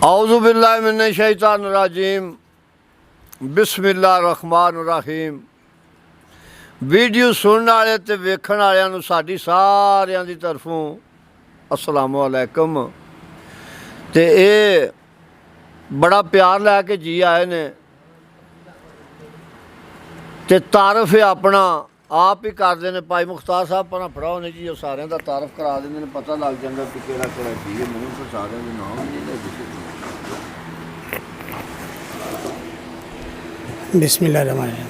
औज़ु बिल्लाहि मिनश शैतानिर रजीम बिस्मिल्लाहिर रहमानिर रहीम। वीडियो सुनने वाले ते वेखण वालियां नूं साडी सारियां दी तरफों अस्सलामु अलैकुम। ते ये बड़ा प्यार लैके जी आए ने ते तारफ है अपना आप ही करते हैं। भाई मुख्तार साहब अपना फड़ाओ ने जी, सारे का तारफ करा देंगे, पता लग जाता कि केड़ा केड़ा चीज़ है। मैंने फिर सारे नाम बिस्मिल्लाहिर्रहमानिर्रहीम।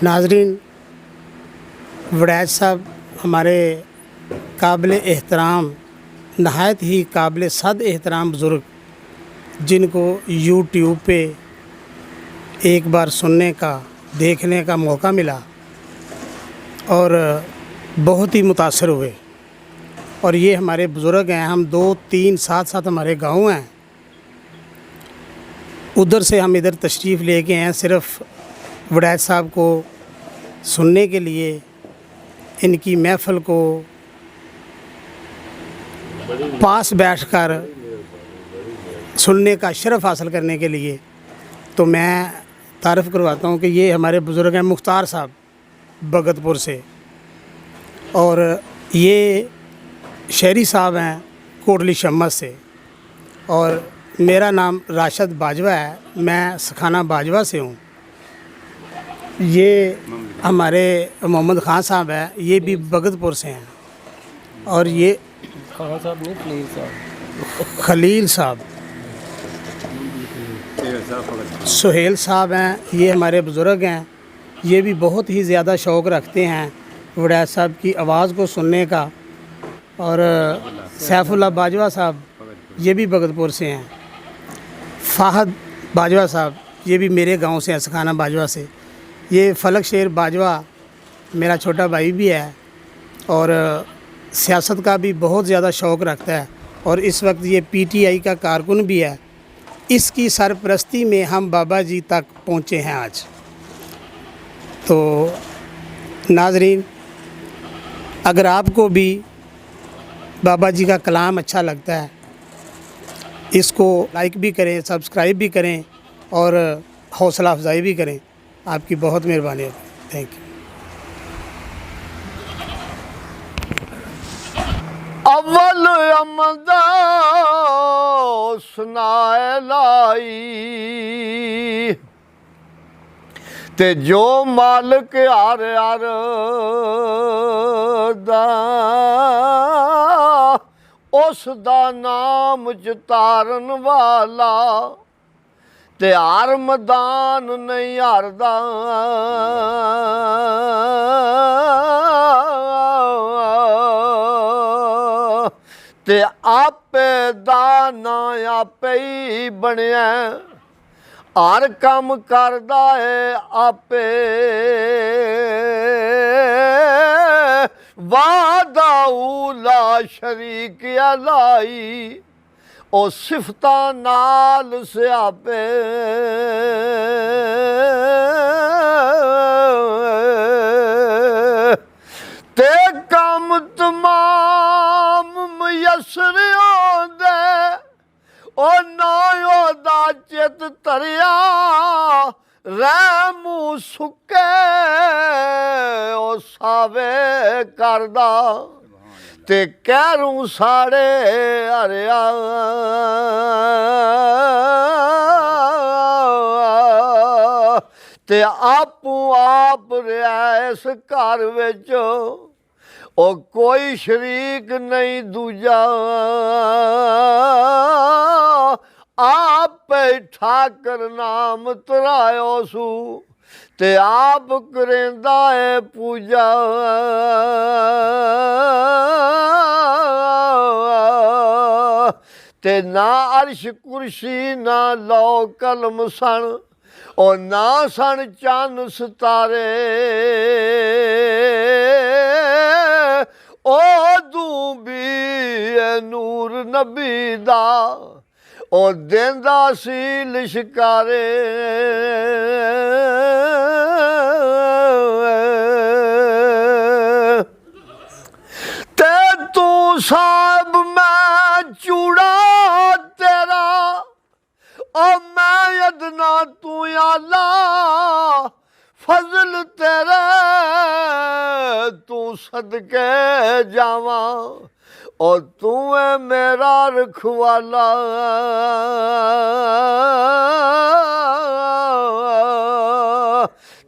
नाज़रीन, वड़ैच साहब हमारे काबिल एहतराम, नहायत ही काबिल सद एहतराम बुज़ुर्ग, जिनको यूट्यूब पे एक बार सुनने का देखने का मौका मिला और बहुत ही मुतासर हुए। और ये हमारे बुज़ुर्ग हैं, हम 2-3 साथ साथ हमारे गांव हैं। उधर से हम इधर तशरीफ़ लेके आए सिर्फ़ वड़ैच साहब को सुनने के लिए, इनकी महफ़िल को पास बैठकर सुनने का शरफ़ हासिल करने के लिए। तो मैं तारीफ़ करवाता हूँ कि ये हमारे बुज़ुर्ग हैं मुख्तार साहब भगतपुर से, और ये शहरी साहब हैं कोटली शम्मत से, और मेरा नाम राशिद बाजवा है, मैं सखाना बाजवा से हूँ। ये हमारे मोहम्मद ख़ान साहब हैं, ये भी भगतपुर से हैं। और ये खान साहब नहीं, खलील साहब, सुहेल साहब हैं, ये हमारे बुज़ुर्ग हैं। ये भी बहुत ही ज़्यादा शौक़ रखते हैं वड़ैच साहब की आवाज़ को सुनने का। और सैफुल्लाह बाजवा साहब, ये भी भगतपुर से हैं। फ़ाहद बाजवा साहब, ये भी मेरे गांव से हैं, सखाना बाजवा से। ये फलक शेर बाजवा मेरा छोटा भाई भी है और सियासत का भी बहुत ज़्यादा शौक़ रखता है, और इस वक्त ये पीटीआई का कारकुन भी है। इसकी सरपरस्ती में हम बाबा जी तक पहुँचे हैं आज। तो नाज़रीन, अगर आपको भी बाबा जी का कलाम अच्छा लगता है, इसको लाइक भी करें, सब्सक्राइब भी करें और हौसला अफजाई भी करें। आपकी बहुत मेहरबानी है। Thank you. अव्वल अमदा सुनाए लाई ते जो मालिक हर हर दा उस दा नाम चितारन वाला ते हर मैदान नहीं हारदा। ते आपे दा ना आपे ही बनया, हर काम करदा है आपे, वादा ला शरीक अलाई, ओ सिफता नाल स्यापे। ते कम तमाम मयसर होंदे, ओ ना ओदा चित तरिया, रैमू सुके ओ सावे करदा, ते कैरू साड़े हरिया। ते आपू आप रहा इस घर विच, ओ कोई शरीक नहीं दूजा, आप ठाकर नाम तरायो सू, ते आप करेंदा है पूजा। ते ना अर्श कुर्सी ना लो कलम सन, और ना सन चन सितारे, ओ दूं भी नूर नबी दा, ओ देंदा सी लिशकारे। ते तू साहब मैं चूड़ा ओ मैं अदना तू आला फजल तेरे तू सदके जावा और तू है मेरा रखवाला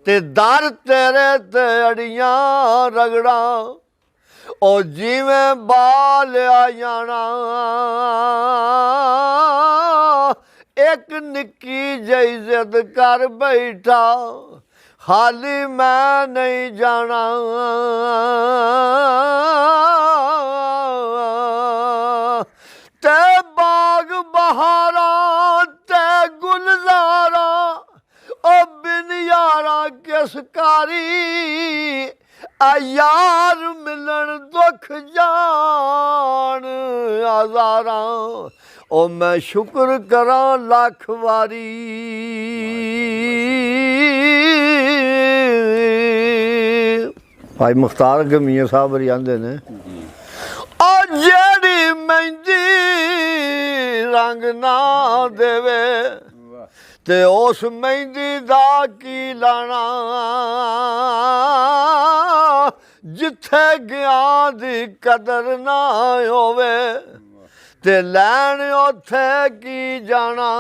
ते दर तेरे ते अड़ियां रगड़ा और जिवें बाल आ जाना एक निक्की जही जिद कर बैठा हाली मैं नहीं जाना ते बाग बहारा ते गुलजारा ओ बिन यारा किस कारी आ यार मिलन दुख जान आजारा ओ मैं शुक्र करा लख वारी भाई मुख्तार गमीर साहब आंदे ने ओ जेड़ी मेहंदी रंग ना देवे ते उस मेहंदी दा की लाना जिथे गया दी कदर ना होवे ते लैन उथे की जाना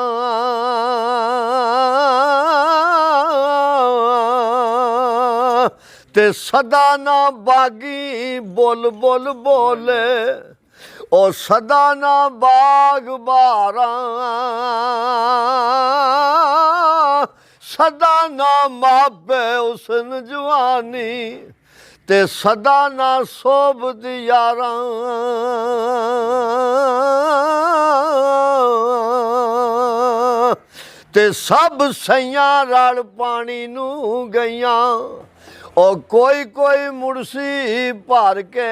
ते सदा ना बागी बोल बोल बोले ओ सदा ना बाग बारा सदा ना मापे उसन जवानी ते सदा ना सोबत यारां ते सब सैयां रल पानी नू गईयां ओ कोई कोई मुड़सी भर के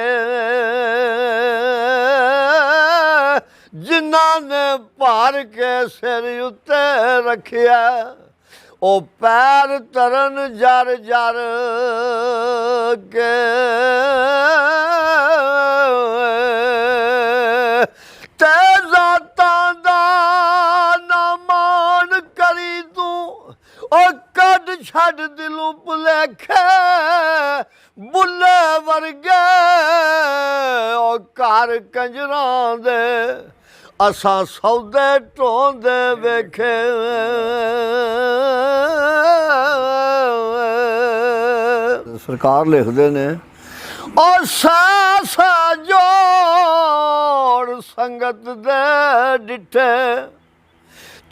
जिन्हां ने भर के सिर उत्ते रखिया ओ पैर तरन जर जर के ते जातां दा ना मान करी तू ओ कद छड़ दिलों भुलेखे बुले वर्गे ओ घर कंजरां दे असां सौदे ढोंदे वेखे सरकार लिखदे ने ओ सा जोड़ संगत दे डिठे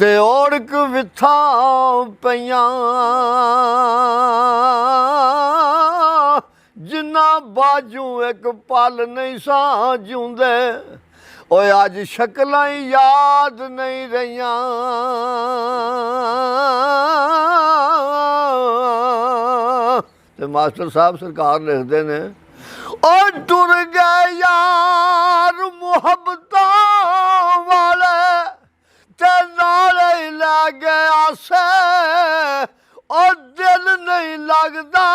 ते ओड़क विथा पईयां जिन्ना बाजू एक पल नहीं सा जिउंदे ओए अज शक्लां याद नहीं रहियां ते मास्टर साहब सरकार लिखदे ने ओ टुर गए यार मुहब्बतां वाले ते नाले लै गया से ओ दिल नहीं लगदा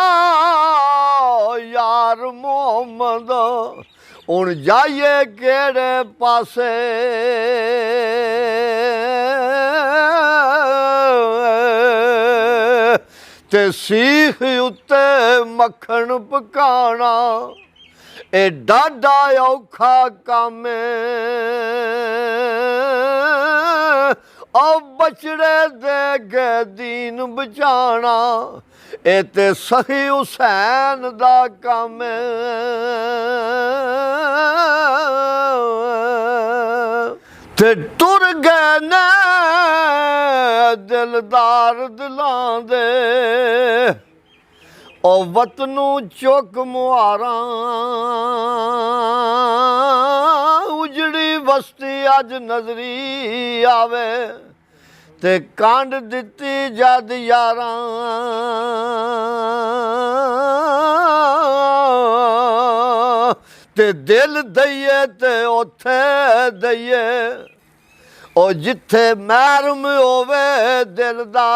यार मोहम्मद हुण जाइए केड़े पासे ते सीख उत्ते मक्खन पकाना ए डाडा औखा काम ओ बछड़े दे के दीन बचाना ए ते सही हुसैन दा काम ते टुर गए ने दिलदार दिलां दे ओ वतनू चुक मुहारां उजड़ी बस्ती अज नजरी आवे ते कांड दित्ती जद यारां ते दिल दईए ते ओथे दईए ओ जिथे मैरम होवे दिल दा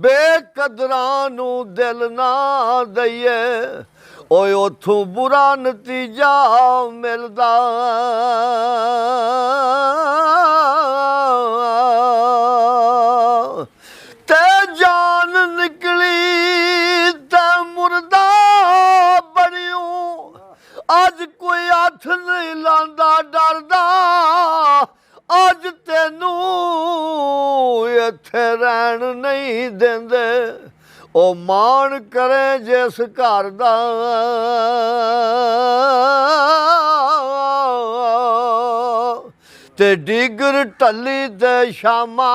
बेकदरां नू दिल ना दईए ओए उथों बुरा नतीजा मिलदा नहीं लांदा डरदा अज तैनू इत्थे रहन नहीं देंदे ओ मान करे जिस घर दा ते डिगर टली ते शामा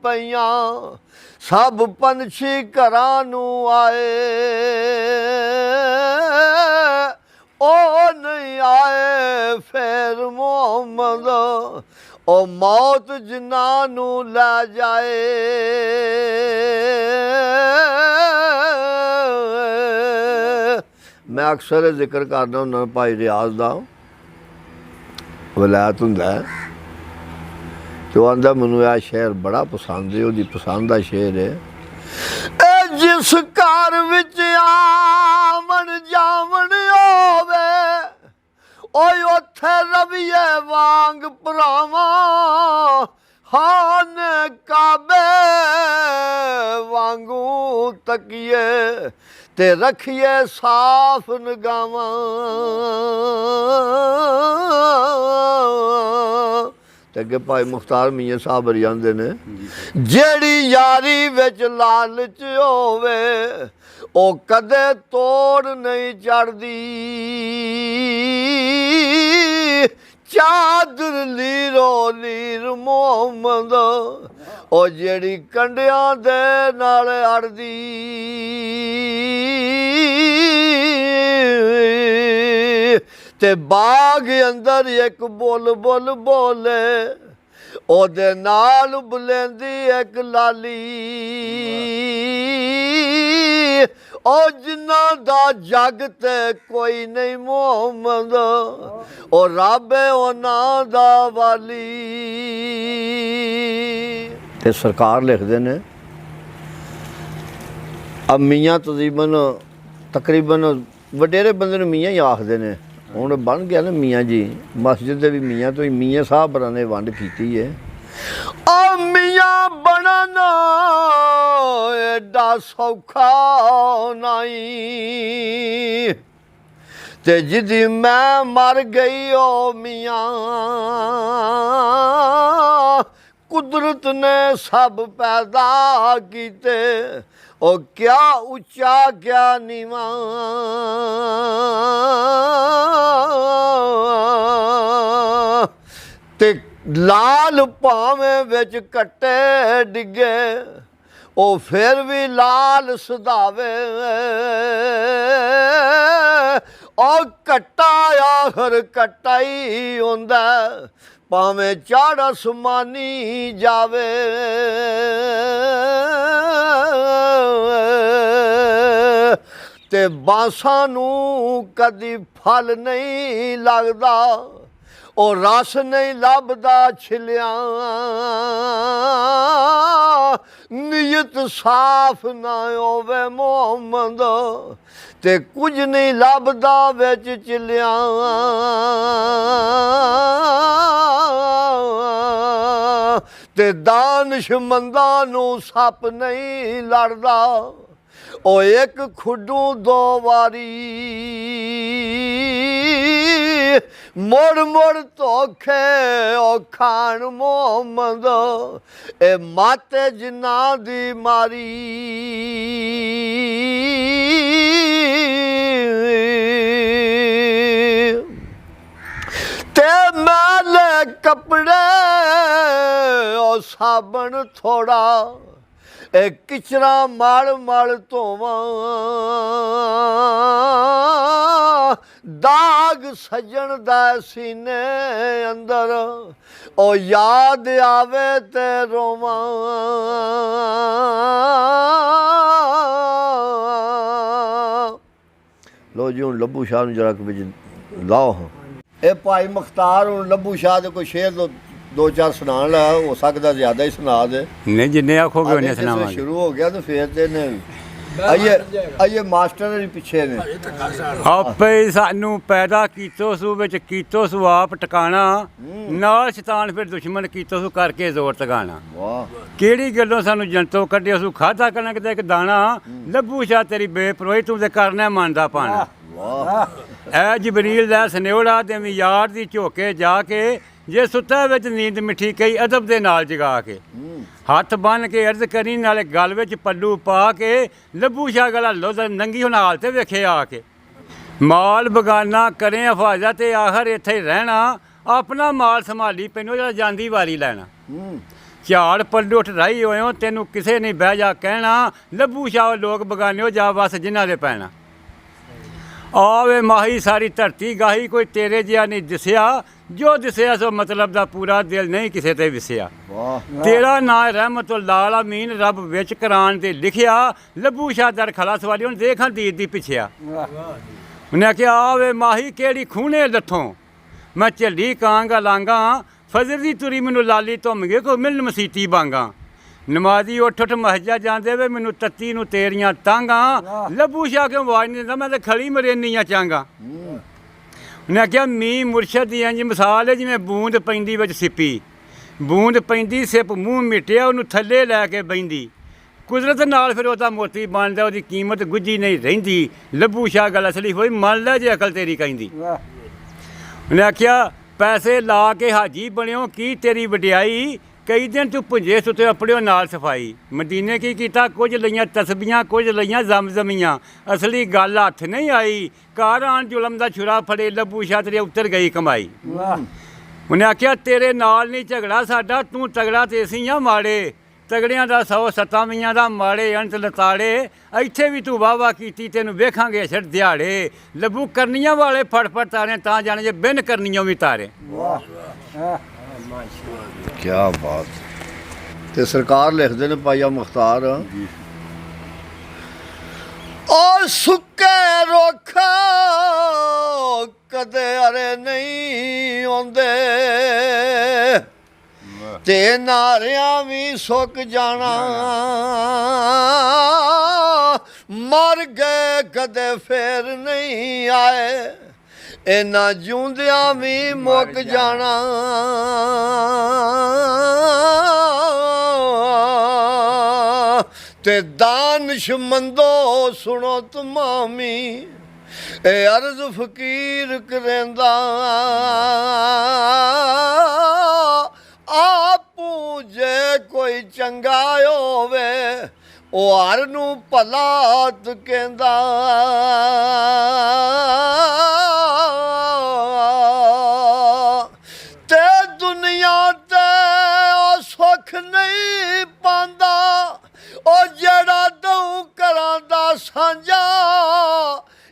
पईयां सब पंछी घरां नू आए ओ नहीं आए फिर मोहम्मद ओ मौत जिन्हां नू लै जाए मैं अक्सर जिक्र करदा हुंदा भाई रियाज दा वलैत हुंदा है तो आंदा मैनू यह शेर बड़ा पसंद है उसकी पसंद का शेर है ए जिस घर विच आवन जावन होवे ओए उत्थे रविए वांग भरावा हान काबे वांगू तकिए ते रखिए साफ निगावां ते अगे भाई मुख्तार मियाँ साहब जाते ने जेड़ी यारी विच लालच होवे ओ कदे तोड़ नहीं चढ़दी चादर लीरो लीर मोहम्मद ओ जेड़ी कंडियां दे नाल अड़दी ते बाग अंदर एक बुल बुल बोले ओदे नाल बुलेंदी एक लाली ओ जिन्ना दा जग ते कोई नहीं मोहम्मद ओ रब है उन्हां दा वाली ते सरकार लिखदे ने अब मियाँ तकरीबन वडेरे बंदे नूं मियाँ ही आखदे ने हुण बन गया ना मियाँ जी मस्जिद दे भी मियाँ तो ही मियाँ साहब बरां ने वंड कीती है ओ मियाँ बनना एडा सौखा नहीं ते जिदी मैं मर गई ओ मियाँ कुदरत ने सब पैदा कीते ओ क्या उच्चा क्या नीवा ते लाल भावें विच कट्टे डिगे ओ फिर भी लाल सदावे ओ कट्टा आखर कट्टा ही होंदा भावें चढ़ आसमानी जावे ते बांसां नूं कदी फल नहीं लगदा ओ रस नहीं लभदा छिलियां नीयत साफ ना होवे मोहम्मद ते कुछ नहीं लभदा विच चिलियां ते दानिशमंदां नूं सप नहीं लड़दा ओ एक खुडू दो वारी मुड़ मुड़ धोखे ओ खान मोहम्मद ए माते जिन्ना दी मारी ते मैले कपड़े ओ साबन थोड़ा ए किचरा मल मल धोवां दाग सजन दा सीने अंदर ओ याद आवे ते रोवां लो जी हुण लब्बू शाह नूं जरा विच लाओ ए भाई मुख्तार हुण लब्बू शाह दे कोई शेर दो चार सुनान ला हो सकदा ज़्यादा ही सुना दे नहीं जिन्ने आखोगे उन्ने जिसमें सुनावांगे शुरू हो गया तो फिर ते ने आइए मास्टर ने पिछे ने ਆਪੇ ਹੀ ਸਾਨੂੰ ਪੈਦਾ ਕੀਤੋ ਸੂ ਵਿੱਚ ਕੀਤੋ ਸੂ ਆਪ ਟਿਕਾਣਾ ਨਾਲ ਸ਼ੈਤਾਨ ਫਿਰ ਦੁਸ਼ਮਣ ਕੀਤੋ ਸੂ ਕਰਕੇ ਜ਼ੋਰ ਟਿਕਾਣਾ वाह ਕਿਹੜੀ ਗੱਲੋਂ ਸਾਨੂੰ ਜੰਤੋ ਕੱਢਿਆ ਸੂ ਖਾਦਾ ਕਣਕ ਦਾ ਇੱਕ ਦਾਣਾ ਲੱਭੂ ਸ਼ਾ ਤੇਰੀ ਬੇਪਰੋਈ ਤੂੰ ਤੇ ਕਰਨਾ ਮੰਨਦਾ ਪਾਣਾ वाह ਐ ਜਬਰੀਲ ਦਾ ਸਨੇਹੜਾ ਤੇ ਯਾਰ ਦੀ ਝੋਕੇ ਜਾ ਕੇ ਜੇ ਸੁੱਤਾ ਵਿੱਚ ਨੀਂਦ ਮਿੱਠੀ ਕਈ ਅਦਬ ਦੇ ਨਾਲ ਜਗਾ ਕੇ ਹੱਥ ਬੰਨ ਕੇ ਅਰਜ਼ ਕਰੀ ਨਾਲੇ ਗਲ ਵਿੱਚ ਪੱਲੂ ਪਾ ਕੇ ਲੱਭੂ ਸ਼ਾਹ ਗਲਾ ਲੁੱਧ ਨੰਗੀ ਹੁਣ ਹਾਲ ਤੇ ਵੇਖੇ ਆ ਕੇ ਮਾਲ ਬਗਾਨਾ ਕਰੇ ਹਫਾਜ਼ਤ ਤੇ ਆਖਰ ਇੱਥੇ ਰਹਿਣਾ ਆਪਣਾ ਮਾਲ ਸੰਭਾਲੀ ਪੈਨੋ ਜਿਹੜਾ ਜਾਂਦੀ ਵਾਰੀ ਲੈਣਾ ਝਾੜ ਪੱਲੂ ਉੱਠ ਰਾਈ ਹੋਇਓ ਤੈਨੂੰ ਕਿਸੇ ਨਹੀਂ ਬਹਿ ਜਾ ਕਹਿਣਾ ਲੱਭੂ ਸ਼ਾਹ ਲੋਕ ਬਗਾਨਿਓ ਜਾ ਬਸ ਜਿਨ੍ਹਾਂ ਦੇ ਪੈਣਾ ਆਵੇ ਮਾਹੀ ਸਾਰੀ ਧਰਤੀ ਗਾਹੀ ਕੋਈ ਤੇਰੇ ਜਿਹਾ ਨਹੀਂ ਦਿਸਿਆ ਜੋ ਦਿਸਿਆ ਸੋ ਮਤਲਬ ਦਾ ਪੂਰਾ ਦਿਲ ਨਹੀਂ ਕਿਸੇ ਤੇ ਵਿਸਿਆ ਤੇਰਾ ਨਾਂ ਰਹਿਮਤੁਲ ਆਲਮੀਨ ਰੱਬ ਵਿੱਚ ਕੁਰਾਨ ਤੇ ਲਿਖਿਆ ਲੱਭੂ ਸ਼ਾਹ ਦਰ ਖਲਾ ਸਵਾਲੀ ਹੁਣ ਦੇਖਾਂ ਦੀਦ ਦੀ ਪਿੱਛਿਆ ਉਹਨੇ ਆਖਿਆ ਆਵੇ ਮਾਹੀ ਕਿਹੜੀ ਖੂਨੇ ਲੱਥੋਂ ਮੈਂ ਝੱਲੀ ਕਾਂਗਾ ਲਾਂਗਾ ਫਜ਼ਰ ਦੀ ਤੁਰੀ ਮੈਨੂੰ ਲਾਲੀ ਧੁੰਮ ਗਏ ਕੋਈ ਮਿਲਣ ਮਸੀਤੀ ਬਾਂਗਾ ਨਮਾਜ਼ੀ ਉੱਠ ਉੱਠ ਮਸਜਿਦ ਜਾਂਦੇ ਵੇ ਮੈਨੂੰ ਤੱਤੀ ਨੂੰ ਤੇਰੀਆਂ ਤਾਂਗਾ ਲੱਭੂ ਸ਼ਾਹ ਕਿਉਂ ਆਵਾਜ਼ ਨਹੀਂ ਦਿੰਦਾ ਮੈਂ ਤਾਂ ਖੜੀ ਮਰੇਨੀਆਂ ਚਾਂਗਾ ਉਹਨੇ ਆਖਿਆ ਮੀਂਹ ਮੁਰਸ਼ਦ ਦੀ ਇੰਝ ਮਿਸਾਲ ਹੈ ਜਿਵੇਂ ਬੂੰਦ ਪੈਂਦੀ ਵਿੱਚ ਸਿੱਪੀ ਬੂੰਦ ਪੈਂਦੀ ਸਿੱਪ ਮੂੰਹ ਮਿਟਿਆ ਉਹਨੂੰ ਥੱਲੇ ਲੈ ਕੇ ਬਹਿੰਦੀ ਕੁਦਰਤ ਨਾਲ ਫਿਰ ਉਹਦਾ ਮੋਤੀ ਬਣਦਾ ਉਹਦੀ ਕੀਮਤ ਗੁੱਝੀ ਨਹੀਂ ਰਹਿੰਦੀ ਲੱਭੂ ਸ਼ਾਹ ਗੱਲ ਅਸਲੀ ਹੋਈ ਮੰਨ ਲੈ ਜੇ ਅਕਲ ਤੇਰੀ ਕਹਿੰਦੀ ਉਹਨੇ ਆਖਿਆ ਪੈਸੇ ਲਾ ਕੇ ਹਾਜੀ ਬਣਿਓ ਕੀ ਤੇਰੀ ਵਡਿਆਈ ਕਈ ਦਿਨ ਤੂੰ ਪੁੰਜੇ ਸੁੱਤੇ ਆਪਣਿਓ ਨਾਲ ਸਫਾਈ ਮਦੀਨੇ ਕੀ ਕੀਤਾ ਕੁਝ ਲਈਆਂ ਤਸਬੀਆਂ ਕੁਝ ਲਈਆਂ ਜ਼ਮਜ਼ਮੀਆਂ ਅਸਲੀ ਗੱਲ ਹੱਥ ਨਹੀਂ ਆਈ ਘਰ ਆਣ ਜ਼ੁਲਮ ਦਾ ਛੁਰਾ ਫੜੇ ਲੱਭੂ ਸ਼ਾਹ ਤੇਰੇ ਉੱਤਰ ਗਈ ਕਮਾਈ ਉਹਨੇ ਆਖਿਆ ਤੇਰੇ ਨਾਲ ਨਹੀਂ ਝਗੜਾ ਸਾਡਾ ਤੂੰ ਤਗੜਾ ਤੇ ਅਸੀਂ ਆ ਮਾੜੇ ਤਗੜਿਆਂ ਦਾ 100 ਸਤਾਵੀਆਂ ਦਾ ਮਾੜੇ ਅੰਤ ਲਤਾੜੇ ਇੱਥੇ ਵੀ ਤੂੰ ਵਾਹ ਕੀਤੀ ਤੈਨੂੰ ਵੇਖਾਂਗੇ ਛੜ ਦਿਹਾੜੇ ਲੱਭੂ ਕਰਨੀਆਂ ਵਾਲੇ ਫੜ ਤਾਰੇ ਤਾਂ ਜਾਣੇ ਜੇ ਬਿਨ ਕਰਨੀਆਂ ਵੀ ਤਾਰੇ ਕੀ ਬਾਤ ਤੇ ਸਰਕਾਰ ਲਿਖਦੇ ਨੇ ਪਾਈਆ ਮੁਖਤਾਰ ਓ ਸੁੱਕੇ ਰੁੱਖ ਕਦੇ ਅਰੇ ਨਹੀਂ ਆਉਂਦੇ ਤੇ ਨਾਰਿਆਂ ਵੀ ਸੁੱਕ ਜਾਣਾ ਮਰ ਗਏ ਕਦੇ ਫੇਰ ਨਹੀਂ ਆਏ ਇਹਨਾਂ ਜਿਉਂਦਿਆਂ ਵੀ ਮੁੱਕ ਜਾਣਾ ਤੇ ਦਾਨਸ਼ਮੰਦੋ ਸੁਣੋ ਤਮਾਮੀ ਇਹ ਅਰਜ਼ ਫਕੀਰ ਕਰੇਂਦਾ ਆਪੂ ਜੇ ਕੋਈ ਚੰਗਾ ਹੋਵੇ ਉਹ ਹਰ ਨੂੰ ਭਲਾਤ ਕਹਿੰਦਾ ਤੇ ਦੁਨੀਆ ਤੇ ਉਹ ਸੁੱਖ ਨਹੀਂ ਪਾਂਦਾ ਉਹ ਜਿਹੜਾ ਦਊ ਘਰਾਂ ਦਾ ਸਾਂਝਾ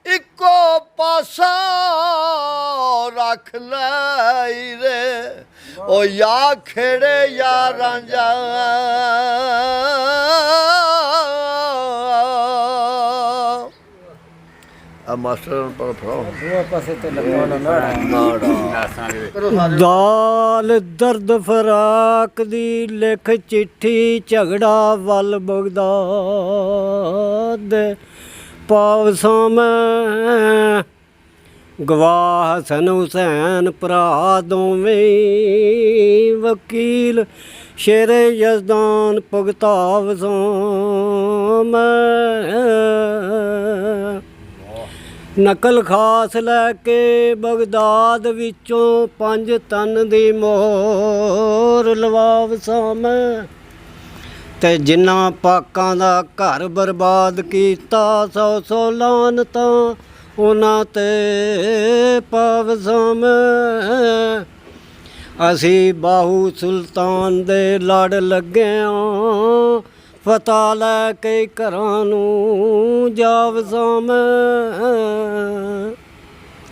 ਇੱਕੋ ਪਾਸਾ ਰੱਖ ਲਈ ਰੇ ਉਹ ਯਾ ਖੇੜੇ ਯਾ ਰਾਂਝਾ ਆ ਮਾਸਟਰ ਪਰ ਫੜਾਓ ਪਾਸੇ ਤੇ ਦਾਲ ਦਰਦ ਫਰਾਕ ਦੀ ਲਿਖ ਚਿੱਠੀ ਝਗੜਾ ਵੱਲ ਬਗਦਾਦ ਪਾਵਸਾਂ ਮੈਂ ਗਵਾਹ ਹਸਨ ਹੁਸੈਨ ਭਰਾ ਦੋਵੇਂ ਵਕੀਲ ਸ਼ੇਰੇ ਯਜ਼ਦਾਨ ਭੁਗਤਾਵਸਾਂ ਮੈਂ ਨਕਲ ਖਾਸ ਲੈ ਕੇ ਬਗਦਾਦ ਵਿੱਚੋਂ 5 ਟਨ ਦੀ ਮੋਹਰ ਲਵਾਵਸਾਂ ਮੈਂ ਤੇ ਜਿਨ੍ਹਾਂ ਪਾਕਾਂ ਦਾ ਘਰ ਬਰਬਾਦ ਕੀਤਾ 100 ਲਾਨਤਾਂ ਉਹਨਾਂ ਤੇ ਪਾਵਸਾਂ ਮੈਂ ਅਸੀਂ ਬਾਹੂ ਸੁਲਤਾਨ ਦੇ ਲੜ ਲੱਗਿਆਂ ਫਤਿਹ ਲੈ ਕੇ ਘਰਾਂ ਨੂੰ ਜਾਵਸਾਂ ਮੈਂ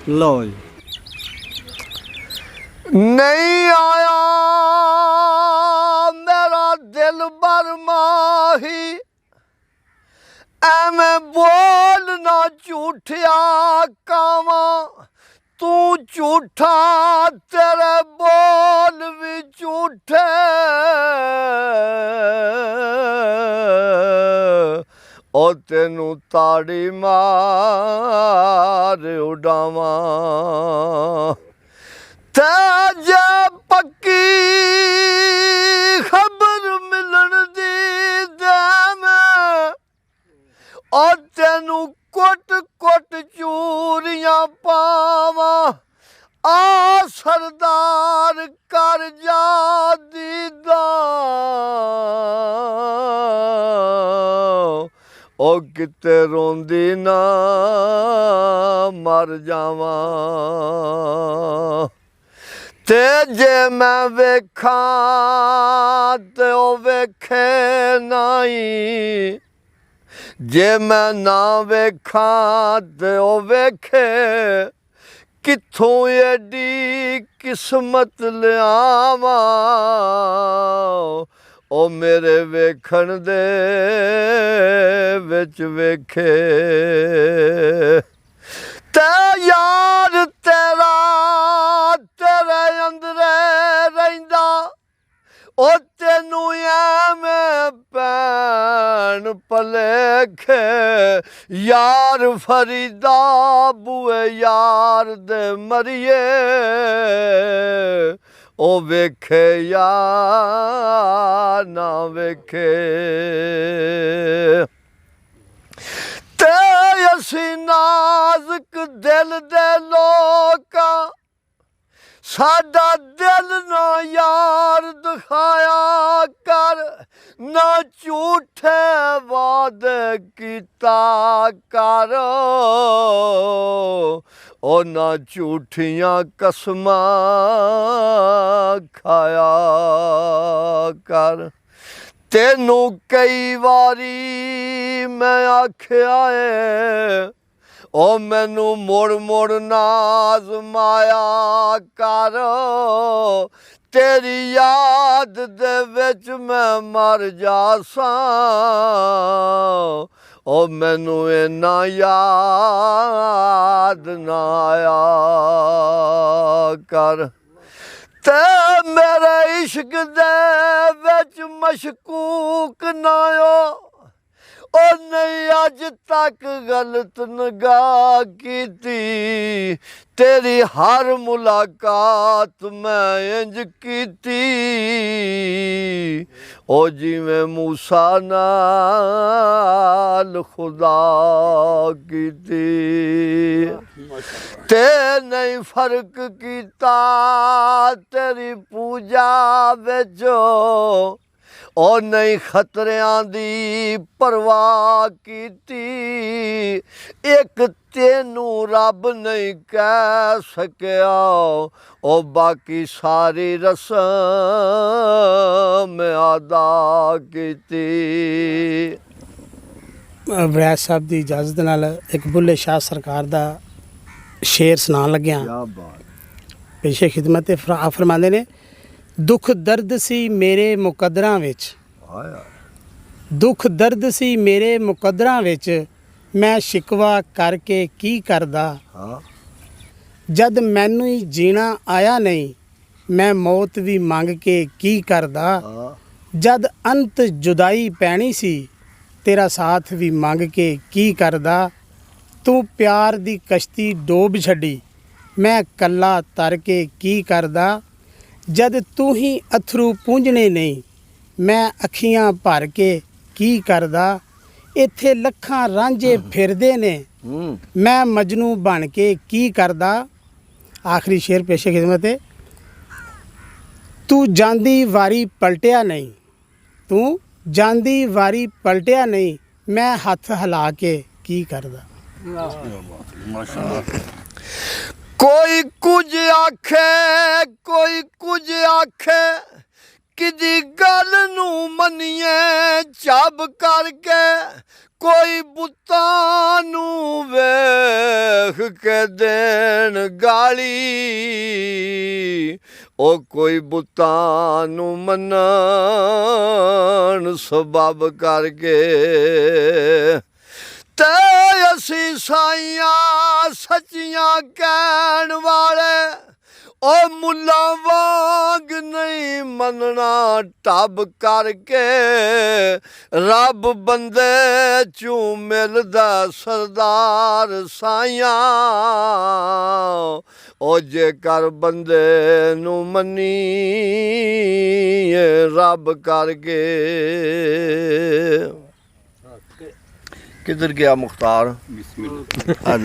ਲਓ ਜੀ ਨਹੀਂ ਆਇਆ ਮੇਰਾ ਦਿਲ ਬਰ ਮਾਹੀ ਐਵੇਂ ਬੋਲ ਨਾ ਝੂਠਿਆ ਕਾਵਾਂ ਤੂੰ ਝੂਠਾ ਤੇਰੇ ਬੋਲ ਵੀ ਝੂਠੇ ਉਹ ਤੈਨੂੰ ਤਾੜੀ ਮਾਰ ਉਡਾਵਾਂ ਤੇ ਜੇ ਪੱਕੀ ਖਬਰ ਮਿਲਣ ਦੀ ਦੇਵੇਂ ਉਹ ਤੈਨੂੰ ਕੁੱਟ ਕੁੱਟ ਚੂਰੀਆਂ ਪਾ सरदार कर जा दीदार ओ किते रोंदी ना मर जावां ते जे मैं वेखां ते ओ वेखे नाई जे मैं ना वेखां ते ओ वेखे कित्थों एडी किस्मत लियावां ओ मेरे वेखण दे विच वेखे ते यार तेरा तेरे अंदरे रहिंदा ओ तेनू एवें भैन भलेखे यार फरीदा बुए यार दे मरिए ओ वेखे या ना वेखे ते असी नाजुक दिल दे लोका साडा दिल ना यार दिखाया कर ना झूठे वादे कीता कर ओ ना झूठियां कसमां खाया कर तेनू कई वारी मैं आख्या है ओ मैनू मुड़ मुड़ नाज माया कर तेरी याद दे विच मैं मर जासां ओ मैनू इन्ना याद ना आया कर ते मेरे इश्क दे विच मशकूक ना हो ओ नहीं अज तक गलत निगाह कीती तेरी हर मुलाकात मैं इंज कीती ओ जिवें मूसा नाल खुदा कीती ते नहीं फर्क कीता तेरी पूजा विच ओ नहीं खतरियां दी परवाह कीती एक तेनू रब नहीं कह सकिया ओ बाकी सारी रस्म अदा कीती वैद साहब की इजाज़त नाल एक बुल्ले शाह सरकार दा शेर सुनान लग्या क्या बात पेशे खिदमत फरमाते ने दुख दर्द सी मेरे मुकद्दरां विच आया दुख दर्द सी मेरे मुकद्दरां विच मैं शिकवा करके की करदा हाँ जद मैनू ही जीना आया नहीं मैं मौत भी मंग के की करदा हाँ जद अंत जुदाई पैनी सी तेरा साथ भी मंग के की करदा तू प्यार दी कश्ती डोब छड्डी मैं कल्ला तर के की करदा जद तू ही अथरू पूंजने नहीं मैं अखियां भर के की करदा इत्थे लखां रांझे फिरदे ने मैं मजनू बन के की करदा आखिरी शेर पेशे खिदमत है तू जांदी वारी पलटिया नहीं तू जांदी वारी पलटिया नहीं मैं हथ हिला के की करदा कोई कुछ आखे किदी गल नू मनिए चब करके कोई बुत्तां नू वेख के देन गाली ओ कोई बुत्तां नू मनन सबब करके ते असी साइयां सच्चियां कहण वाले ओ मुल्ला वांग नहीं मनना टब करके रब बंदे चू मिलदा सरदार साइयां ओ जेकर बंदे नू मन्नीए रब करके किधर गया मुख्तार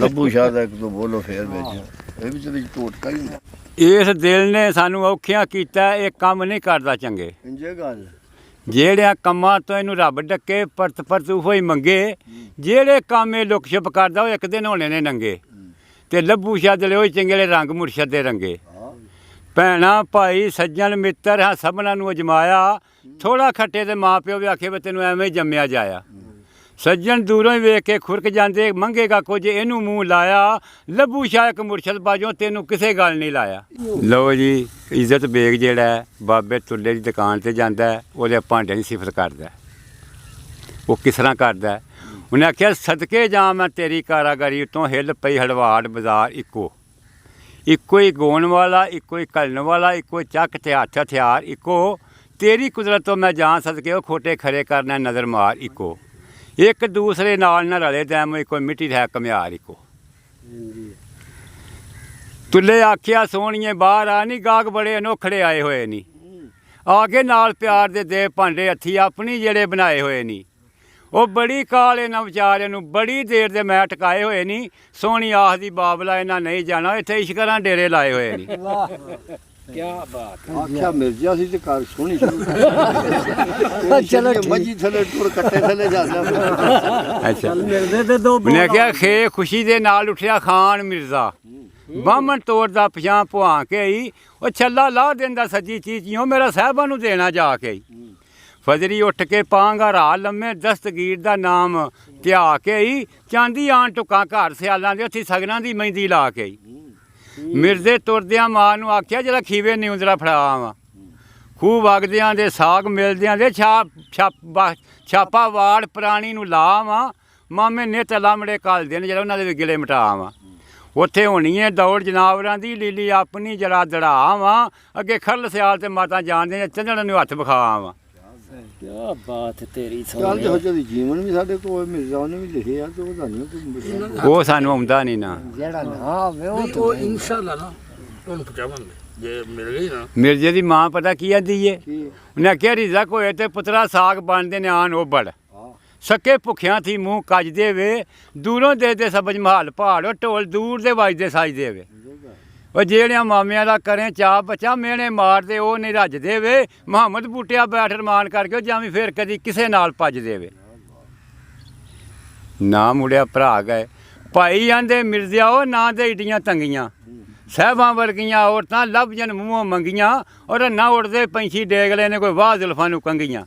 लब्बू शाह एक तो बोलो फिर बेच ये भी चली टोटका ही ਇਸ ਦਿਲ ਨੇ ਸਾਨੂੰ ਔਖਿਆਂ ਕੀਤਾ, ਇਹ ਕੰਮ ਨਹੀਂ ਕਰਦਾ ਚੰਗੇ। ਇੰਜੇ ਗੱਲ ਜਿਹੜਿਆਂ ਕੰਮਾਂ ਤੋਂ ਇਹਨੂੰ ਰੱਬ ਡੱਕੇ, ਪਰਤ ਪਰਤ ਉਹੋ ਹੀ ਮੰਗੇ। ਜਿਹੜੇ ਕੰਮ ਇਹ ਲੁਕ ਛਿਪ ਕਰਦਾ ਉਹ ਇੱਕ ਦਿਨ ਹੋਣੇ ਨੇ ਨੰਗੇ। ਤੇ ਲੱਭੂ ਛੱਡ ਲਿਓ ਚੰਗੇ ਰੰਗ ਮੁਰਸ਼ਦ ਦੇ ਰੰਗੇ। ਭੈਣਾਂ ਭਾਈ ਸੱਜਣ ਮਿੱਤਰ ਹਾਂ ਸਭਨਾਂ ਨੂੰ ਅਜਮਾਇਆ। ਥੋੜ੍ਹਾ ਖੱਟੇ ਤੇ ਮਾਂ ਪਿਓ ਵੀ ਆਖੇ ਵੀ ਤੈਨੂੰ ਐਵੇਂ ਹੀ ਜੰਮਿਆ ਜਾਇਆ। ਸੱਜਣ ਦੂਰੋਂ ਹੀ ਵੇਖ ਕੇ ਖੁਰਕ ਜਾਂਦੇ, ਮੰਗੇਗਾ ਕੁਝ ਇਹਨੂੰ ਮੂੰਹ ਲਾਇਆ। ਲੱਭੂ ਸ਼ਾਹ ਇੱਕ ਮੁਰਸ਼ਦ ਬਾਜੋਂ ਤੈਨੂੰ ਕਿਸੇ ਗੱਲ ਨਹੀਂ ਲਾਇਆ। ਲਓ ਜੀ, ਇੱਜ਼ਤ ਬੇਗ ਜਿਹੜਾ ਹੈ ਬਾਬੇ ਤੁੱਲੇ ਦੀ ਦੁਕਾਨ ਤੇ ਜਾਂਦਾ ਹੈ, ਉਹਦੇ ਭਾਂਡਿਆਂ ਦੀ ਸਿਫਤ ਕਰਦਾ। ਉਹ ਕਿਸ ਤਰ੍ਹਾਂ ਕਰਦਾ? ਉਹਨੇ ਆਖਿਆ ਸਦਕੇ ਜਾ ਮੈਂ ਤੇਰੀ ਕਾਰਾਗਰੀ ਉੱਤੋਂ ਹਿੱਲ ਪਈ ਹਲਵਾੜ ਬਾਜ਼ਾਰ ਇੱਕੋ ਹੀ ਗਾਉਣ ਵਾਲਾ, ਇੱਕੋ ਹੀ ਘੱਲਣ ਵਾਲਾ, ਇੱਕੋ ਚੱਕ ਤੇ ਹੱਥ ਹਥਿਆਰ ਇੱਕੋ। ਤੇਰੀ ਕੁਦਰਤ ਤੋਂ ਮੈਂ ਜਾਣ ਸਦਕੇ ਉਹ ਖੋਟੇ ਖਰੇ ਕਰਨਾ ਨਜ਼ਰ ਮਾਰ ਇੱਕੋ। ਇੱਕ ਦੂਸਰੇ ਨਾਲ ਨਾ ਰਲੇ ਦੈਮ ਇੱਕੋ ਮਿੱਟੀ ਹੈ ਕਮਿਆਰ ਇੱਕੋ। ਤੁੱਲੇ ਆਖਿਆ ਸੋਹਣੀਏ ਬਾਹਰ ਆ ਨੀ, ਗਾਹਕ ਬੜੇ ਅਨੋਖੜੇ ਆਏ ਹੋਏ ਨੀ। ਆ ਕੇ ਨਾਲ ਪਿਆਰ ਦੇ ਭਾਂਡੇ ਹੱਥੀ ਆਪਣੀ ਜਿਹੜੇ ਬਣਾਏ ਹੋਏ ਨੀ। ਉਹ ਬੜੀ ਕਾਲ ਇਹਨਾਂ ਵਿਚਾਰਿਆਂ ਨੂੰ ਬੜੀ ਦੇਰ ਦੇ ਮੈਂ ਟਕਾਏ ਹੋਏ ਨੀ। ਸੋਹਣੀ ਆਖਦੀ ਬਾਬਲਾ ਇਹਨਾਂ ਨਹੀਂ ਜਾਣਾ, ਇੱਥੇ ਇਸ਼ਕਰਾਂ ਡੇਰੇ ਲਾਏ ਹੋਏ ਨੀ। ਕਿਆ ਬਾਤ ਆਖਿਆ ਮਿਰਜ਼ਾ ਸੀ ਤੇ ਘਰ ਸੋਹਣੀ ਚਲੋ ਮੱਝੀ ਥੱਲੇ ਟੁਰ ਕੱਟੇ ਥੱਲੇ ਜਾਂਦਾ। ਅੱਛਾ ਮਿਲਦੇ ਤੇ ਦੋ ਉਹਨੇ ਕਿਹਾ ਖੇ ਖੁਸ਼ੀ ਦੇ ਨਾਲ ਉੱਠਿਆ ਖਾਨ ਮਿਰਜ਼ਾ। ਬਾਹਮਣ ਤੋੜਦਾ ਪਛਾਂ ਪੁਆ ਕੇ ਆਈ। ਉਹ ਛੱਲਾ ਲਾ ਦਿੰਦਾ ਸੱਜੀ ਚੀਜ਼ੀਓ ਮੇਰਾ ਸਾਹਿਬਾਂ ਨੂੰ ਦੇਣਾ ਜਾ ਕੇ ਆਈ। ਫਜਰੀ ਉੱਠ ਕੇ ਪਾਂਗਾ ਰਾਹ ਲੰਮੇ ਦਸਤਗੀਰ ਦਾ ਨਾਮ ਧਿਆ ਕੇ ਆਈ। ਚਾਂਦੀ ਆਣ ਟੁੱਕਾਂ ਘਰ ਸਿਆਲਾਂ ਦੇ ਉੱਥੇ ਸਗਨਾਂ ਦੀ ਮਹਿੰਦੀ ਲਾ ਕੇ ਆਈ। ਮਿਰਜ਼ੇ ਤੁਰਦਿਆਂ ਮਾਂ ਨੂੰ ਆਖਿਆ ਜਿਹੜਾ ਖੀਵੇ ਨਿਉਂਦਰਾ ਫੜਾ ਵਾ। ਖੂਹ ਵਗਦਿਆਂ ਦੇ ਸਾਗ ਮਿਲਦਿਆਂ ਦੇ ਛਾਪਾ ਵਾੜ ਪ੍ਰਾਣੀ ਨੂੰ ਲਾ ਵਾ। ਮਾਮੇ ਨਿੱਤ ਲਾਮੜੇ ਘੱਲਦੇ ਨੇ ਜਿਹੜਾ ਉਹਨਾਂ ਦੇ ਵੀ ਗਿਲੇ ਮਿਟਾ ਵਾ। ਉੱਥੇ ਹੋਣੀ ਹੈ ਦੌੜ ਜਨਾਵਰਾਂ ਦੀ ਲੀਲੀ ਆਪਣੀ ਜਰਾ ਦੜਾ ਵਾ। ਅੱਗੇ ਖਰਲ ਸਿਆਲ ਤੇ ਮਾਤਾ ਜਾਣਦੇ ਚੰਦਣ ਨੂੰ ਹੱਥ ਵਿਖਾ ਵਾ। ਕਿਆ ਬਾਤ ਤੇਰੀ ਚੱਲ ਜਿਹੋ ਜਿਹੀ ਜੀਵਨ ਵੀ ਸਾਡੇ ਕੋਲ ਮਿਰਜ਼ਾ ਨੇ ਵੀ ਲਿਖਿਆ ਤੇ ਉਹਦਾ ਨਹੀਂ ਉਹ ਸਾਨੂੰ ਆਉਂਦਾ ਨਹੀਂ ਨਾ। ਜਿਹੜਾ ਨਾ ਆਵੇ ਉਹ ਇਨਸ਼ਾਅੱਲਾ ਨਾ ਉਹਨੂੰ ਪਹੁੰਚਾਵਾਂਗੇ ਜੇ ਮਿਲ ਗਈ ਨਾ। ਮਿਰਜ਼ੇ ਦੀ ਮਾਂ ਪਤਾ ਕੀ ਆਂਦੀ ਏ? ਉਹਨੇ ਆਖਿਆ ਰਿਜ਼ਕ ਹੋਏ ਤੇ ਪੁੱਤਰਾ ਸਾਗ ਬਣਦੇ ਨੇ ਆਨ ਉਬੜ। ਸੱਕੇ ਭੁੱਖਿਆਂ ਥੀ ਮੂੰਹ ਕੱਜਦੇ ਵੇ। ਦੂਰੋਂ ਦੇ ਸਬਜ ਮਹਾਲ ਪਹਾੜ ਢੋਲ ਦੂਰ ਦੇ ਵੱਜਦੇ ਸਾਜਦੇ ਵੇ। ਉਹ ਜਿਹੜਿਆਂ ਮਾਮਿਆਂ ਦਾ ਕਰੇ ਚਾਹ ਬੱਚਾ ਮਿਹਣੇ ਮਾਰਦੇ ਉਹ ਨਹੀਂ ਰੱਜਦੇ ਵੇ। ਮੁਹੰਮਦ ਬੂਟਿਆ ਬੈਠ ਰਮਾਨ ਕਰਕੇ ਜਾਵੀਂ ਫਿਰ ਕਦੀ ਕਿਸੇ ਨਾਲ ਭੱਜ ਦੇਵੇ। ਨਾ ਮੁੜਿਆ ਭਰਾ ਗਏ ਭਾਈ ਆਂਦੇ ਮਿਰਜ਼ਿਆ ਉਹ ਨਾ ਦੇ ਈਡੀਆਂ ਤੰਗੀਆਂ। ਸਾਹਿਬਾਂ ਵਰਗੀਆਂ ਔਰਤਾਂ ਲੱਭ ਜਨ ਮੂੰਹੋਂ ਮੰਗੀਆਂ। ਔਰ ਨਾ ਉੜਦੇ ਪੰਛੀ ਡੇਗਲੇ ਨੇ ਕੋਈ ਵਾਹ ਜ਼ੁਲਫਾਂ ਨੂੰ ਕੰਗੀਆਂ।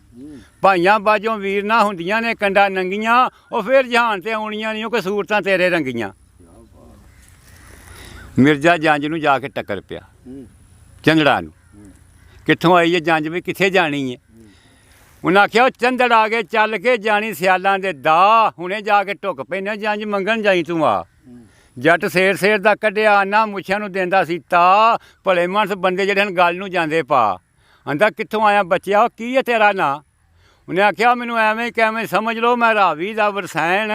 ਭਾਈਆਂ ਬਾਜੋਂ ਵੀਰ ਨਾ ਹੁੰਦੀਆਂ ਨੇ ਕੰਡਾ ਨੰਗੀਆਂ। ਉਹ ਫਿਰ ਜਹਾਨ ਤੇ ਆਉਣੀਆਂ ਨਹੀਂ ਉਹ ਕੋਈ ਸੂਰਤਾਂ ਤੇਰੇ ਰੰਗੀਆਂ। ਮਿਰਜ਼ਾ ਜੰਜ ਨੂੰ ਜਾ ਕੇ ਟੱਕਰ ਪਿਆ ਚੰਦੜਾ ਨੂੰ। ਕਿੱਥੋਂ ਆਈ ਹੈ ਜੰਜ ਵੀ ਕਿੱਥੇ ਜਾਣੀ ਹੈ? ਉਹਨਾਂ ਆਖਿਆ ਉਹ ਚੰਦੜ ਆ ਗਏ ਚੱਲ ਕੇ ਜਾਣੀ ਸਿਆਲਾਂ ਦੇ ਦਾ। ਹੁਣੇ ਜਾ ਕੇ ਢੁੱਕ ਪੈਨੇ ਜੰਜ ਮੰਗਣ ਜਾਈ ਤੂੰ ਆ। ਜੱਟ ਸੇਰ ਦਾ ਕੱਢਿਆ ਨਾ ਮੁੱਛਾਂ ਨੂੰ ਦਿੰਦਾ ਸੀ ਤਾ। ਭਲੇ ਮਾਨਸ ਬੰਦੇ ਜਿਹੜੇ ਹਨ ਗੱਲ ਨੂੰ ਜਾਂਦੇ ਪਾ। ਆਂਦਾ ਕਿੱਥੋਂ ਆਇਆ ਬੱਚਿਆ ਕੀ ਹੈ ਤੇਰਾ ਨਾਂ? ਉਹਨੇ ਆਖਿਆ ਮੈਨੂੰ ਐਵੇਂ ਕਿਵੇਂ ਸਮਝ ਲਓ ਮੈਂ ਰਾਵੀ ਦਾ ਵਰਸੈਣ।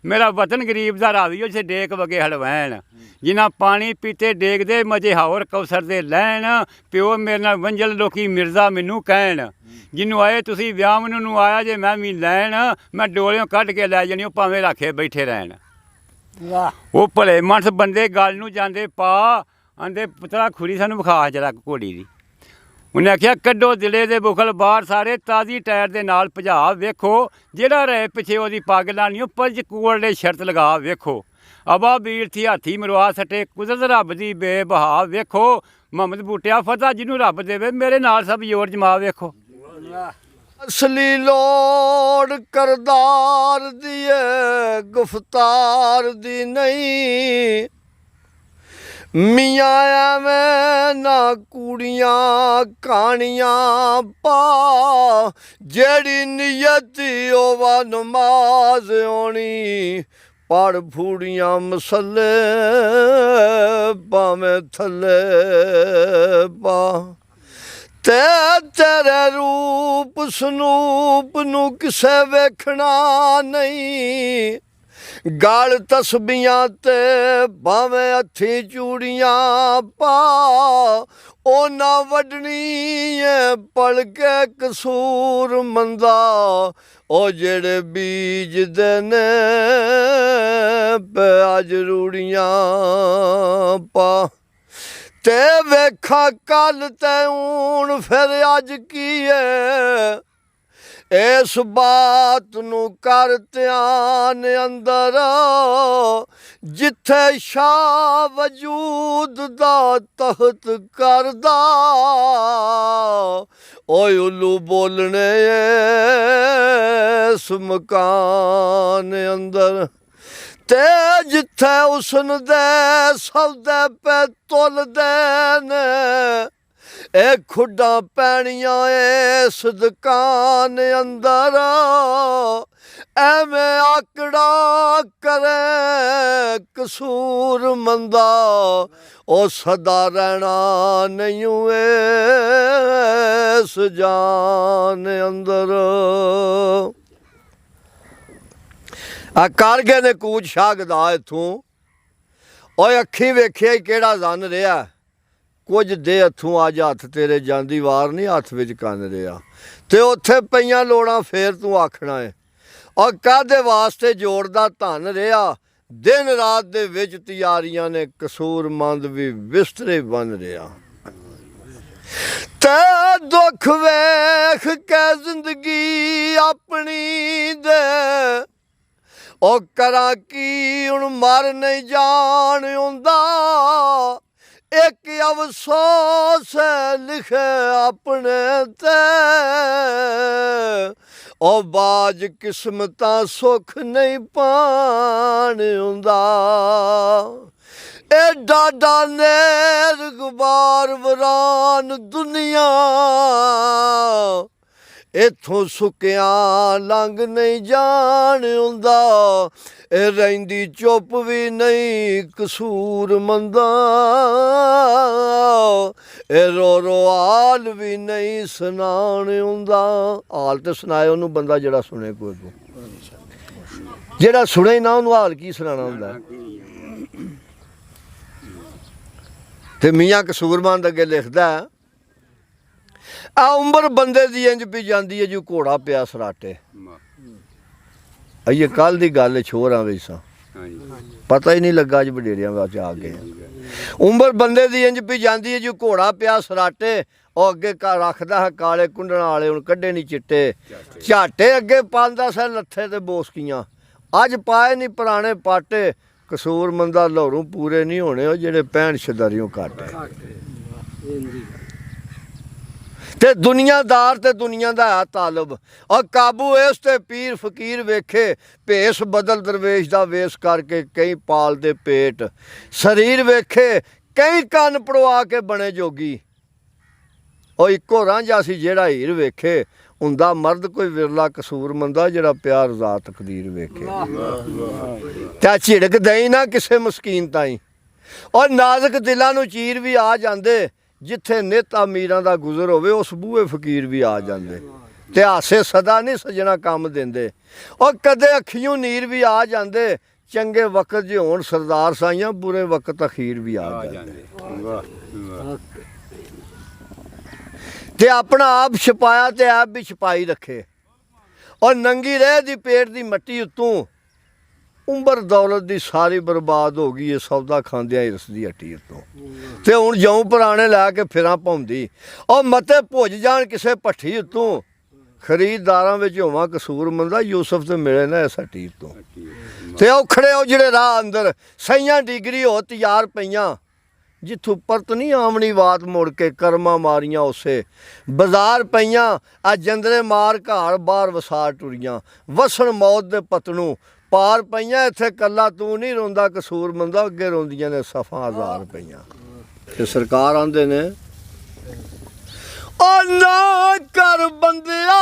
ਮੇਰਾ ਵਤਨ ਗਰੀਬ ਦਾ ਰਾਵੀ ਉੱਥੇ ਡੇਕ ਵਗੇ ਹਲਵੈਣ। ਜਿਨ੍ਹਾਂ ਪਾਣੀ ਪੀਤੇ ਡੇਗਦੇ ਮਜੇ ਹੋਰ ਕੌਸਰ ਦੇ ਲੈਣ। ਪਿਓ ਮੇਰੇ ਨਾਲ ਵੰਜਲ ਲੋਕੀ ਮਿਰਜ਼ਾ ਮੈਨੂੰ ਕਹਿਣ। ਜਿਹਨੂੰ ਆਏ ਤੁਸੀਂ ਵਿਆਹ ਮੈਨੂੰ ਨੂੰ ਆਇਆ ਜੇ ਮੈਂ ਵੀ ਲੈਣ। ਮੈਂ ਡੋਲਿਓਂ ਕੱਢ ਕੇ ਲੈ ਜਾਣੀ ਉਹ ਭਾਵੇਂ ਰੱਖੇ ਬੈਠੇ ਰਹਿਣ। ਉਹ ਭਲੇ ਮਾਨਸ ਬੰਦੇ ਗੱਲ ਨੂੰ ਜਾਂਦੇ ਪਾ। ਆਂਦੇ ਪੁੱਤਰਾ ਖੁਰੀ ਸਾਨੂੰ ਵਿਖਾ ਜਰਾ ਘੋੜੀ ਦੀ। ਉਹਨੇ ਆਖਿਆ ਕੱਢੋ ਦਿਲੇ ਦੇ ਬੁਖਲ ਬਾਹਰ ਸਾਰੇ ਤਾਜ਼ੀ ਟਾਇਰ ਦੇ ਨਾਲ ਭਜਾ ਵੇਖੋ। ਜਿਹੜਾ ਰਹੇ ਪਿੱਛੇ ਉਹਦੀ ਪੱਗ ਲਾਣੀ ਉਹ ਪੰਜ ਕੋਲੇ ਸ਼ਰਤ ਲਗਾ ਵੇਖੋ। ਅਬਾ ਵੀਰ ਥੀ ਹਾਥੀ ਮਰਵਾ ਸਟੇ ਕੁਦਰਤ ਰੱਬ ਦੀ ਬੇਬਹਾ ਵੇਖੋ। ਮੁਹੰਮਦ ਬੂਟਿਆ ਫਤਿਹ ਜਿਹਨੂੰ ਰੱਬ ਦੇਵੇ ਮੇਰੇ ਨਾਲ ਸਭ ਜ਼ੋਰ ਜਮਾ ਵੇਖੋ। ਅਸਲੀ ਲੋੜ ਕਰਦਾਰ ਦੀ ਏ ਗੁਫਤਾਰ ਦੀ ਨਹੀਂ। ਮੀਆਂ ਐਵੇਂ ਨਾ ਕੂੜੀਆਂ ਕਹਾਣੀਆਂ ਪਾ। ਜਿਹੜੀ ਨੀਅਤ ਹੋਵਾ ਨਮਾਜ਼ ਆਉਣੀ। ਪੜ ਫੂੜੀਆਂ ਮਸਲੇ ਭਾਵੇਂ ਥੱਲੇ ਪਾ। ਤੇ ਤੇਰੇ ਰੂਪ ਸਨੂਪ ਨੂੰ ਕਿਸੇ ਵੇਖਣਾ ਨਹੀਂ। ਗਲ ਤਸਬੀਆਂ ਤੇ ਭਾਵੇਂ ਹੱਥੀਂ ਚੂੜੀਆਂ ਪਾ। ਉਹ ਨਾ ਵੱਢਣੀ ਏ ਪਲ ਕੇ ਕਸੂਰ ਮੰਦਾ। ਉਹ ਜਿਹੜੇ ਬੀਜਦੇ ਨੇ ਪਿਆਜ਼ ਰੂੜੀਆਂ ਪਾ। ते वेखा कल ते हूण फिर अज की है इस बात नू कर ध्यान अंदर जिथे शाह वजूद दा तख्त करदा ओए उल्लू बोलने इस मकान अंदर ते जिथे उसन दे सौदे पे तुलदे ने ए खुडा पैनियां इस दुकान अंदर एवें आकड़ा करे कसूर मंदा ओ सदा रहना नहीं इस जान अंदर आ कारगे ने कूच शागदा इथों ओए अखी वेखिया केड़ा जन रहा कुछ दे हथों अज हथ तेरे जांदी वार नहीं हथ विच कंन रहा ते उत्थे पईयां लोड़ां फेर तूं आखना है और काहदे वास्ते जोड़दा धन रहा दिन रात दे विच तैयारियां ने कसूरमंद भी बिस्तरे बन रहा ते दुख वेख के जिंदगी अपनी दे ओ करा की हुण मर नहीं जान हुंदा एक अफसोस लिखे अपने ते ओ बाज किस्मत सुख नहीं पान हुंदा एडा डानेर गुबार वरान दुनिया इथों सुकिया लंघ नहीं जान हुंदा ए रहिंदी चुप भी नहीं कसूर मंदा ए रो रो हाल भी नहीं सुनान हुंदा हाल ते सुनाए उन्होंने बंदा जड़ा सुने कोई को जेड़ा सुने ना उन्होंने हाल की सुनाना हुंदा ते मियाँ कसूरमंद अगे लिखदा आ उम्र बंदे दी इंज पी जाती है जो घोड़ा पिया सराटे अइए कल की गल छोर वी सा पता ही नहीं लगा अज वडेरिया आ गए उम्र बंदे दी इंज पी जाती है जो घोड़ा पिया सराटे और अगे रखदा है काले कुंडण वाले हुण कड्डे नहीं चिट्टे झाटे अगे पांदा सा लत्थे ते बोसकियां अज पाए नहीं पुराने पाटे कसूरमंदा लाहौरों पूरे नहीं होने जेड़े पैण शदरियों घट ते दुनियादार ते दुनिया दा है तालब और काबू इस ते पीर फकीर वेखे भेस बदल दरवेश दा वेश करके कई पाल दे पेट शरीर वेखे कई कन पड़वा के बने जोगी और इको रांझा सी जेड़ा हीर वेखे हुंदा मर्द कोई विरला कसूरमंदा जेड़ा प्यार रज़ा तकदीर वेखे ते झिड़क दई ना किसे मस्कीन ताई और नाजुक दिलां नूं चीर भी आ जांदे जिथे नित अमीरां दा गुजर होवे उस बूहे फकीर भी आ जांदे ते हासे सदा नहीं सजना कम देंदे और कदे अखियों नीर भी आ जांदे चंगे वक्त जे होण सरदार साइयां बुरे वक्त अखीर भी आ जांदे ते अपना आप छपाया ते आप भी छपाई रखे और नंगी रह दी पेट दी मट्टी उत्तों उम्र दौलत दी सारी बर्बाद हो गई है सौदा खांदियां हिरस दी हट्टी उत्तों ते हुण जऊं पुराने लैके फिरां पौंदी और मते भुज जाण किसे भट्ठी उत्तों खरीददारां विच होवां कसूरमंदा यूसुफ ते मिले ना इस हट्टी उत्तों ते औखड़े ओ जिहड़े राह अंदर सईयां डिगरी हो तैयार पईयां जिथों परत नहीं आमनी बात मुड़ के कर्मा मारियां उसे बाजार पईयां आ जंदरे मार घाड़ बाहर वसार टुरियां वसन मौत दे पतनू पार पईयां इत्थे कल्ला तू नहीं रोंदा कसूरमंदा अगे रोंदियां ने सफा हज़ार पईयां ते सरकार आंदे ने ओ ना कर बंदिया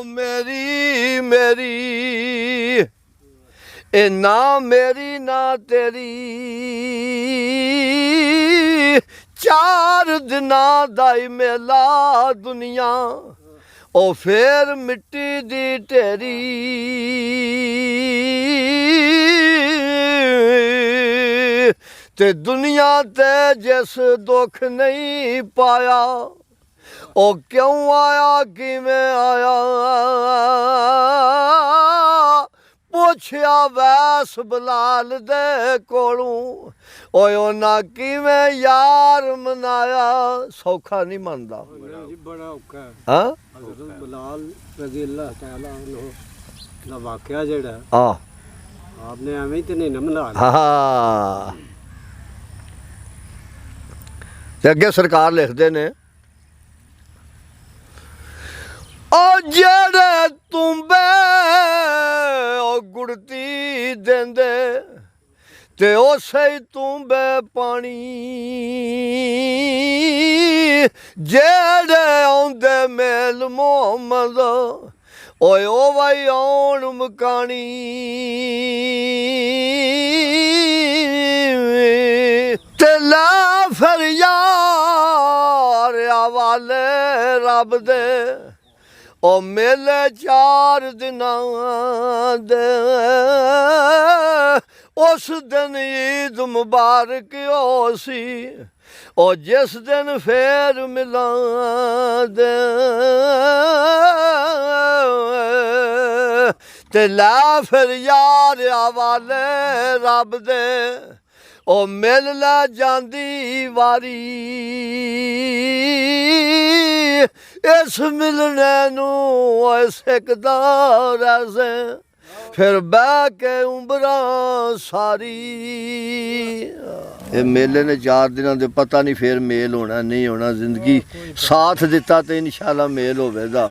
मेरी मेरी ए ना मेरी ना तेरी चार दिना दाई मेला दुनिया ओ फिर मिट्टी दी ढेरी ते दुनिया ते जिस दुख नहीं पाया ओ क्यों आया किवें आया ਪੁੱਛਿਆ ਵੈਸ ਬਲਾਲ ਦੇ ਕੋਲੋਂ ਓਏ ਉਹਨਾਂ ਕਿਵੇਂ ਯਾਰ ਮਨਾਇਆ ਸੌਖਾ ਨਹੀਂ ਮੰਨਦਾ ਜੀ ਬੜਾ ਔਖਾ ਹੈ ਹਾਂ ਹਜ਼ਰਤ ਬਲਾਲ ਰਜ਼ੀ ਅੱਲਾਹ ਤਾਲਾ ਅਨਹੂ ਦਾ ਵਾਕਿਆ ਜਿਹੜਾ ਆ ਆਪਨੇ ਐਵੇਂ ਹੀ ਤੇ ਨਹੀਂ ਨਾ ਮਨਾ ਹਾਂ ਤੇ ਅੱਗੇ ਸਰਕਾਰ ਲਿਖਦੇ ਨੇ ਉਹ ਜਿਹੜੇ ਤੁੰਬੇ ਉਹ ਗੁੜਤੀ ਦਿੰਦੇ ਤੇ ਉਸੇ ਹੀ ਤੁੰਬੇ ਪਾਣੀ ਜਿਹੜੇ ਆਉਂਦੇ ਮੇਲ ਮੁਹੰਮਦ ਓਏ ਉਹ ਵਾਈ ਆਉਣ ਮਕਾਣੀ ਤੇ ਲਾ ਫਿਰ ਯਾਰ ਆਵਾਲੇ ਰੱਬ ਦੇ ਉਹ ਮੇਲੇ 4 ਦਿਨਾਂ ਦੇ ਉਸ ਦਿਨ ਈਦ ਮੁਬਾਰਕ ਹੋ ਸੀ ਉਹ ਜਿਸ ਦਿਨ ਫੇਰ ਮਿਲਾਂਦੇ ਤੇ ਲਾ ਫਿਰ ਯਾਰ ਆਵਾਲੇ ਰੱਬ ਦੇ ਉਹ ਮਿਲ ਲੈ ਜਾਂਦੀ ਵਾਰੀ ਇਸ ਮਿਲਣੇ ਨੂੰ ਓਏ ਸਿੱਖਦਾ ਰਹਿ ਫਿਰ ਬਹਿ ਕੇ ਉਮਰਾਂ ਸਾਰੀ ਇਹ ਮੇਲੇ ਨੇ 4 ਦਿਨਾਂ ਦੇ ਪਤਾ ਨਹੀਂ ਫੇਰ ਮੇਲ ਹੋਣਾ ਨਹੀਂ ਹੋਣਾ ਜ਼ਿੰਦਗੀ ਸਾਥ ਦਿੱਤਾ ਤੇ ਇਨਸ਼ਾਅੱਲਾ ਮੇਲ ਹੋਵੇਗਾ